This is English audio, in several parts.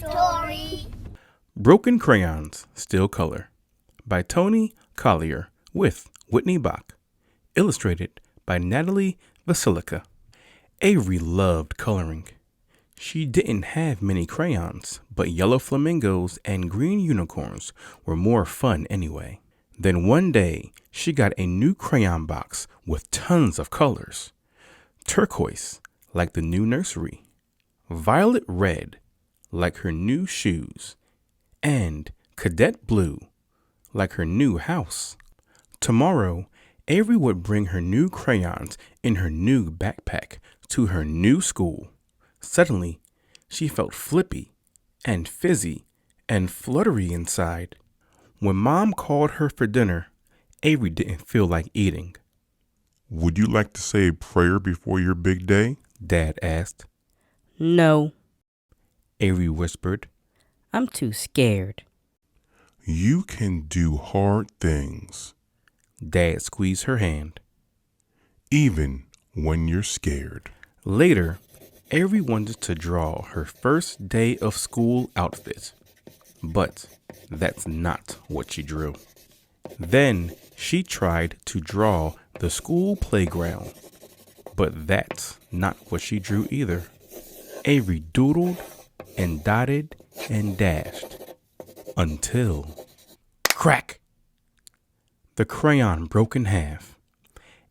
story. Broken Crayons Still Color by Toni Collier with Whitney Bach. Illustrated by Natalie Vasilica. Avery loved coloring. She didn't have many crayons, but yellow flamingos and green unicorns were more fun anyway. Then one day, she got a new crayon box with tons of colors. Turquoise, like the new nursery. Violet red, like her new shoes. And cadet blue, like her new house. Tomorrow, Avery would bring her new crayons in her new backpack to her new school. Suddenly, she felt flippy and fizzy and fluttery inside. When Mom called her for dinner, Avery didn't feel like eating. "Would you like to say a prayer before your big day?" Dad asked. No, Avery whispered. I'm too scared. "You can do hard things, Dad squeezed her hand. even when you're scared." Later, Avery wanted to draw her first day of school outfit, but that's not what she drew. Then she tried to draw the school playground, but that's not what she drew either. Avery doodled and dotted and dashed until crack! The crayon broke in half.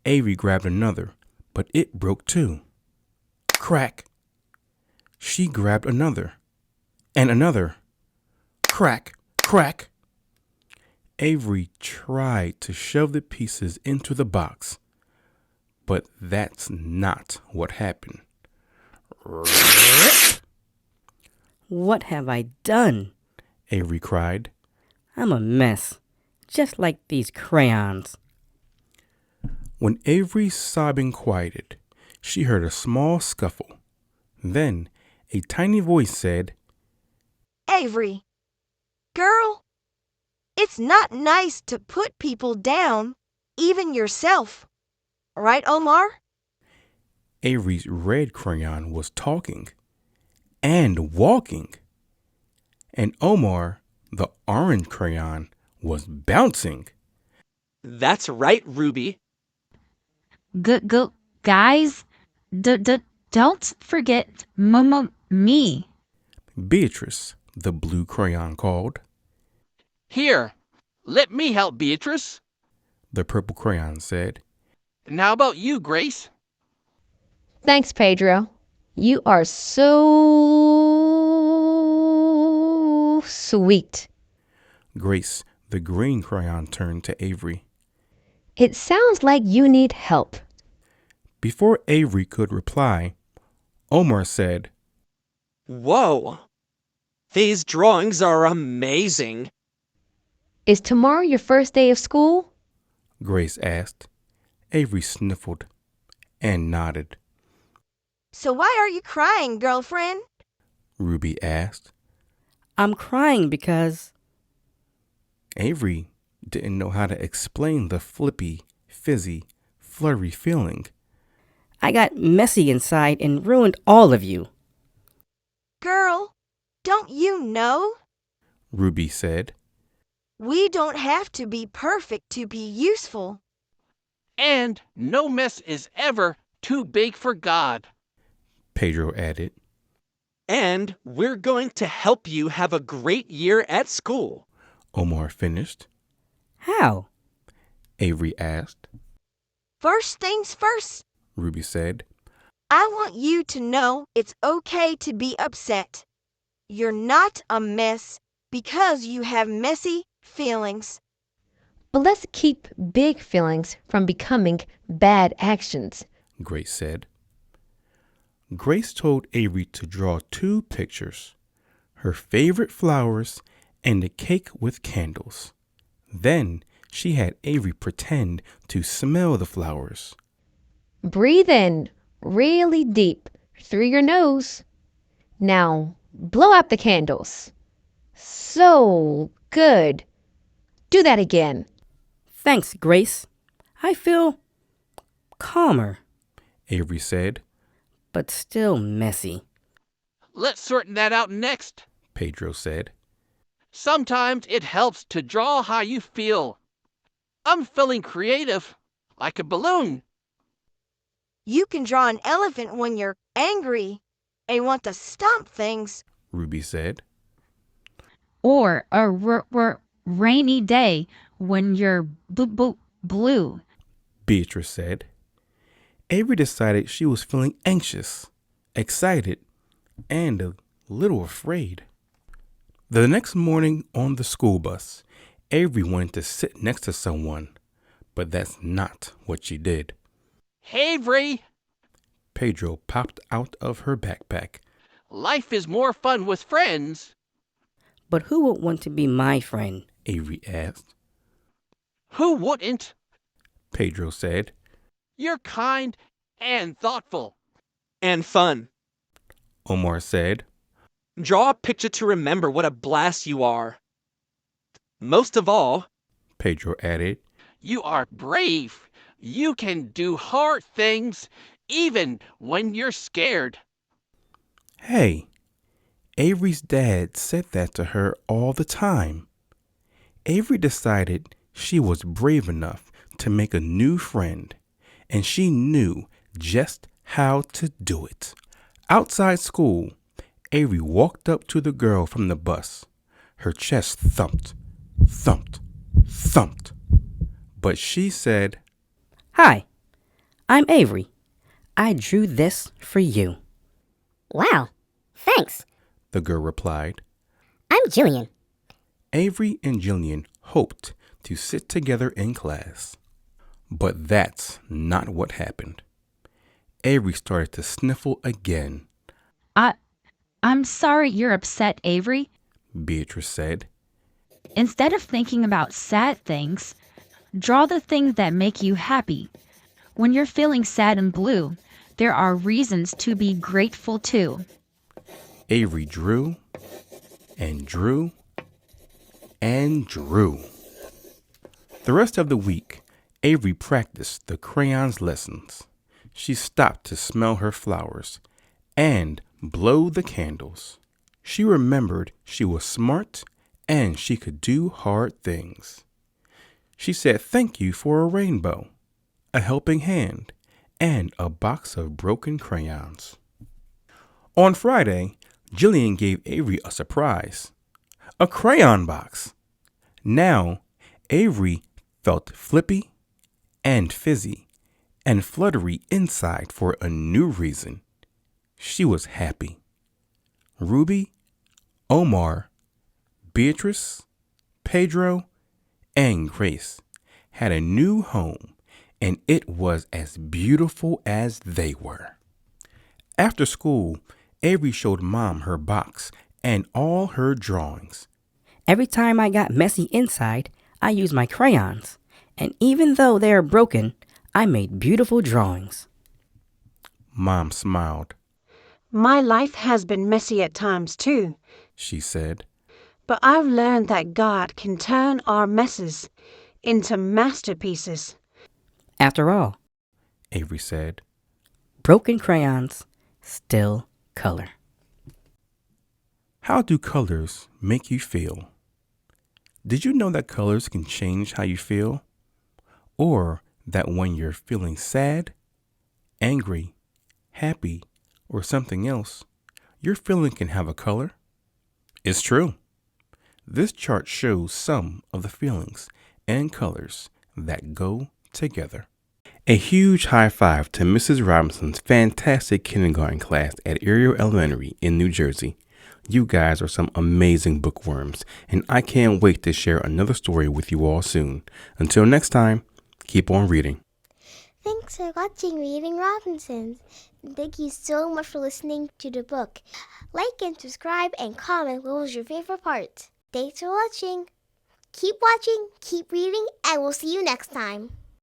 Avery grabbed another, but it broke too. Crack! She grabbed another, and another. Crack! Crack! Avery tried to shove the pieces into the box, but that's not what happened. What have I done? Avery cried. I'm a mess, just like these crayons. When Avery's sobbing quieted, she heard a small scuffle. Then a tiny voice said, Avery, girl, it's not nice to put people down, even yourself. Right, Omar? Avery's red crayon was talking and walking, and Omar, the orange crayon, was bouncing. That's right, Ruby. Guys, don't forget me. Beatrice, the blue crayon, called. Here, let me help, Beatrice. The purple crayon said. And how about you, Grace? Thanks, Pedro. You are so sweet. Grace, the green crayon, turned to Avery. It sounds like you need help. Before Avery could reply, Omar said, Whoa! These drawings are amazing. Is tomorrow your first day of school? Grace asked. Avery sniffled and nodded. So why are you crying, girlfriend? Ruby asked. I'm crying because Avery didn't know how to explain the flippy, fizzy, fluttery feeling. I got messy inside and ruined all of you. Girl, don't you know? Ruby said. We don't have to be perfect to be useful. And no mess is ever too big for God. Pedro added. And we're going to help you have a great year at school. Omar finished. How? Avery asked. First things first, Ruby said. I want you to know it's okay to be upset. You're not a mess because you have messy feelings. But let's keep big feelings from becoming bad actions. Grace said. Grace told Avery to draw 2 pictures, her favorite flowers and a cake with candles. Then she had Avery pretend to smell the flowers. Breathe in really deep through your nose. Now blow out the candles. So good. Do that again. Thanks, Grace. I feel calmer, Avery said. but still messy. Let's sort that out next, Pedro said. Sometimes it helps to draw how you feel. I'm feeling creative, like a balloon. You can draw an elephant when you're angry and want to stomp things. Ruby said. Or a rainy day when you're blue. Beatrice said. Avery decided she was feeling anxious, excited, and a little afraid. The next morning on the school bus, Avery wanted to sit next to someone, but that's not what she did. Avery, Pedro popped out of her backpack. life is more fun with friends. But who would want to be my friend? Avery asked. Who wouldn't? Pedro said. You're kind and thoughtful. And fun. Omar said. Draw a picture to remember what a blast you are. Most of all, Pedro added, you are brave. You can do hard things, even when you're scared. Hey, Avery's dad said that to her all the time. Avery decided she was brave enough to make a new friend, and she knew just how to do it. Outside school, Avery walked up to the girl from the bus. Her chest thumped, thumped, thumped. But she said, Hi, I'm Avery. I drew this for you. Wow, thanks. the girl replied. I'm Jillian. Avery and Jillian hoped to sit together in class. But that's not what happened. Avery started to sniffle again. I'm sorry you're upset, Avery. Beatrice said. Instead of thinking about sad things, draw the things that make you happy. When you're feeling sad and blue, there are reasons to be grateful too. Avery drew and drew and drew. The rest of the week, Avery practiced the crayons lessons. She stopped to smell her flowers and blow the candles. She remembered she was smart and she could do hard things. She said thank you for a rainbow, a helping hand, and a box of broken crayons. On Friday, Jillian gave Avery a surprise, a crayon box. Now, Avery felt flippy and fizzy and fluttery inside for a new reason. She was happy. Ruby, Omar, Beatrice, Pedro, and Grace had a new home, and it was as beautiful as they were. After school, Avery showed Mom her box and all her drawings. Every time I got messy inside, I used my crayons. And even though they are broken, I made beautiful drawings. Mom smiled. My life has been messy at times too, She said. but I've learned that God can turn our messes into masterpieces. After all, Avery said. broken crayons still color. How do colors make you feel? Did you know that colors can change how you feel? Or that when you're feeling sad, angry, happy, or something else, your feeling can have a color? It's true. This chart shows some of the feelings and colors that go together. A huge high five to Mrs. Robinson's fantastic kindergarten class at Ariel Elementary in New Jersey. You guys are some amazing bookworms, and I can't wait to share another story with you all soon. Until next time, keep on reading. Thanks for watching Reading Robinsons. Thank you so much for listening to the book. Like and subscribe and comment what was your favorite part. Thanks for watching. Keep watching, keep reading, and we'll see you next time.